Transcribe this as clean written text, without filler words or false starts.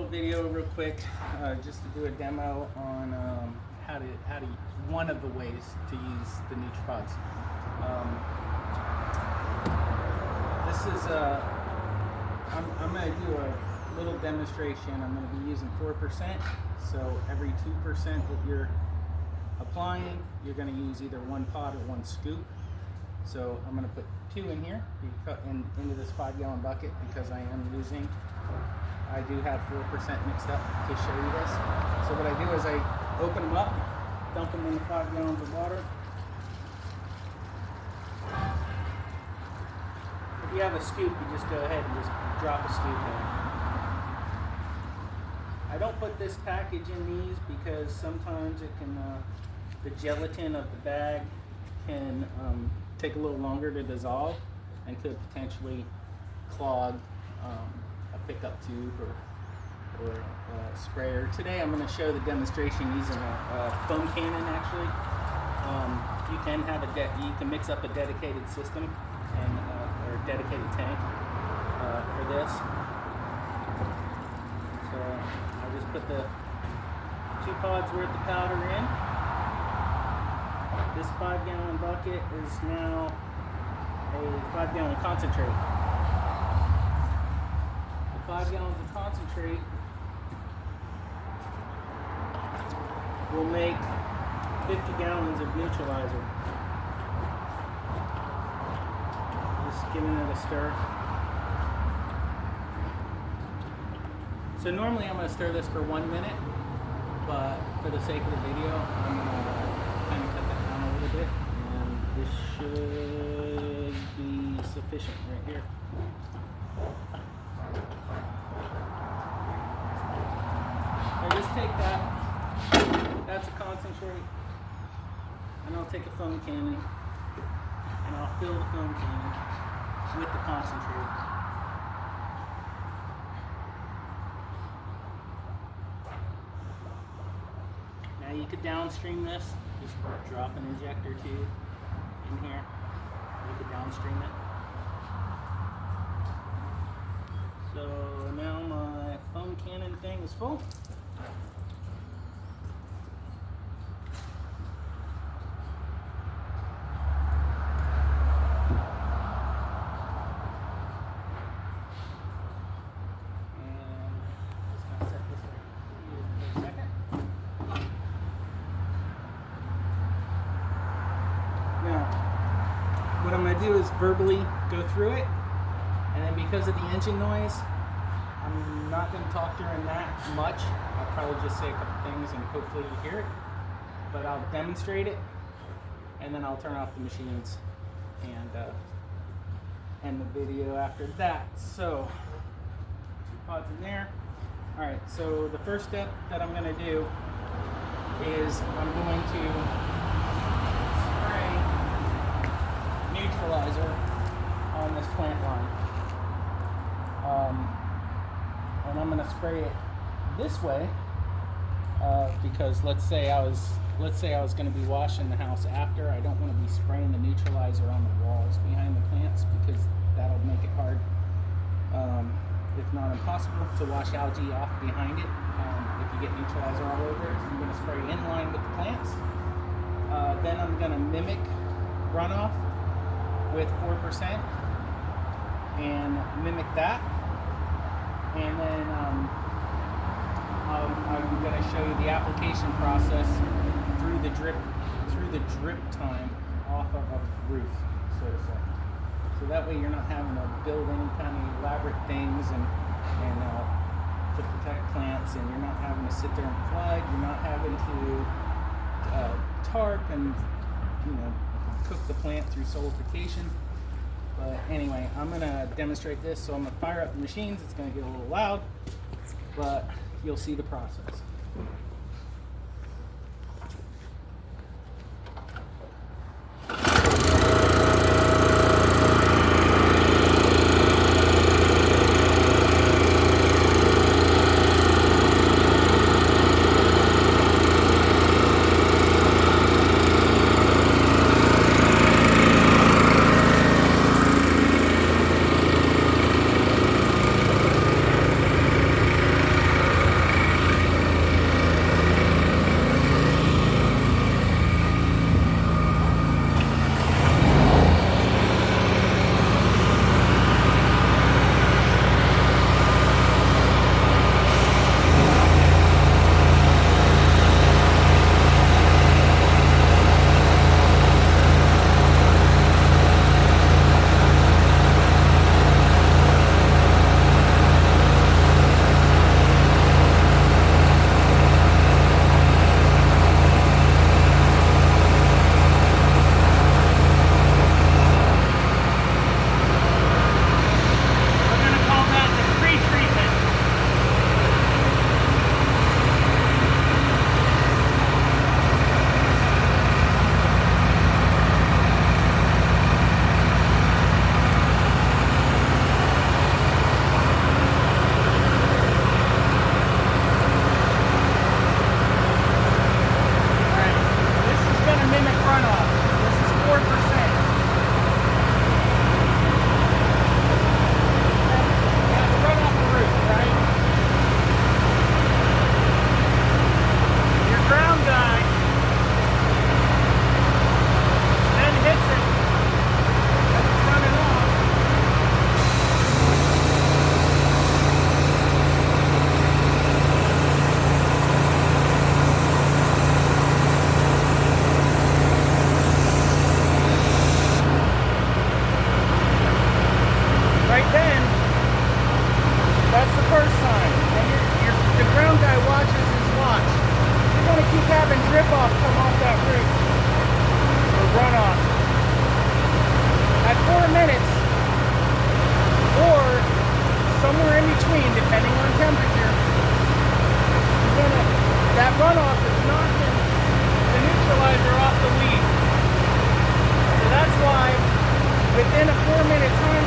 little video real quick, just to do a demo on how to one of the ways to use the NutriPods. This is I'm going to do a little demonstration. I'm going to be using 4%. So every 2% that you're applying, you're going to use either one pod or one scoop. So I'm going to put 2 in here, into this 5-gallon bucket, because I do have 4% mixed up to show you this. So what I do is I open them up, dump them in the 5 gallons of water. If you have a scoop, you just go ahead and just drop a scoop in. I don't put this package in these because sometimes it can, the gelatin of the bag can take a little longer to dissolve and could potentially clog a pickup tube or a sprayer. Today I'm going to show the demonstration using a foam cannon. Actually, you can have you can mix up a dedicated system and or a dedicated tank for this. So I just put the 2 pods worth of powder in. This 5-gallon bucket is now a 5-gallon concentrate. The 5 gallons of concentrate will make 50 gallons of neutralizer. Just giving it a stir. So normally I'm going to stir this for 1 minute, but for the sake of the video, I'm going to kind of cut that down a little bit, and this should be sufficient right here. I just take that's a concentrate, and I'll take a foam cannon, and I'll fill the foam cannon with the concentrate. Now you could downstream this, just drop an injector tube in here. You could downstream it. So now my foam cannon thing is full. What I'm going to do is verbally go through it, and then because of the engine noise, I'm not going to talk during that much. I'll probably just say a couple things and hopefully you hear it, but I'll demonstrate it, and then I'll turn off the machines and end the video after that. So 2 pods in there. Alright, so the first step that I'm going to do is I'm going to Neutralizer on this plant line, and I'm going to spray it this way because let's say I was going to be washing the house after. I don't want to be spraying the neutralizer on the walls behind the plants because that'll make it hard, if not impossible, to wash algae off behind it if you get neutralizer all over it. So I'm going to spray in line with the plants. Then I'm going to mimic runoff with 4% and mimic that, and then I'm going to show you the application process through the drip time off of a roof, so to say. So that way you're not having to build any kind of elaborate things and to protect plants, and you're not having to sit there and flood. You're not having to tarp and cook the plant through solidification. But anyway, I'm going to demonstrate this, so I'm going to fire up the machines. It's going to get a little loud, but you'll see the process. That's the first sign. And the ground guy watches his watch. You're going to keep having drip off come off that roof. Or runoff. At 4 minutes, or somewhere in between, depending on temperature, that runoff is knocking the neutralizer off the lead. So that's why within a 4-minute time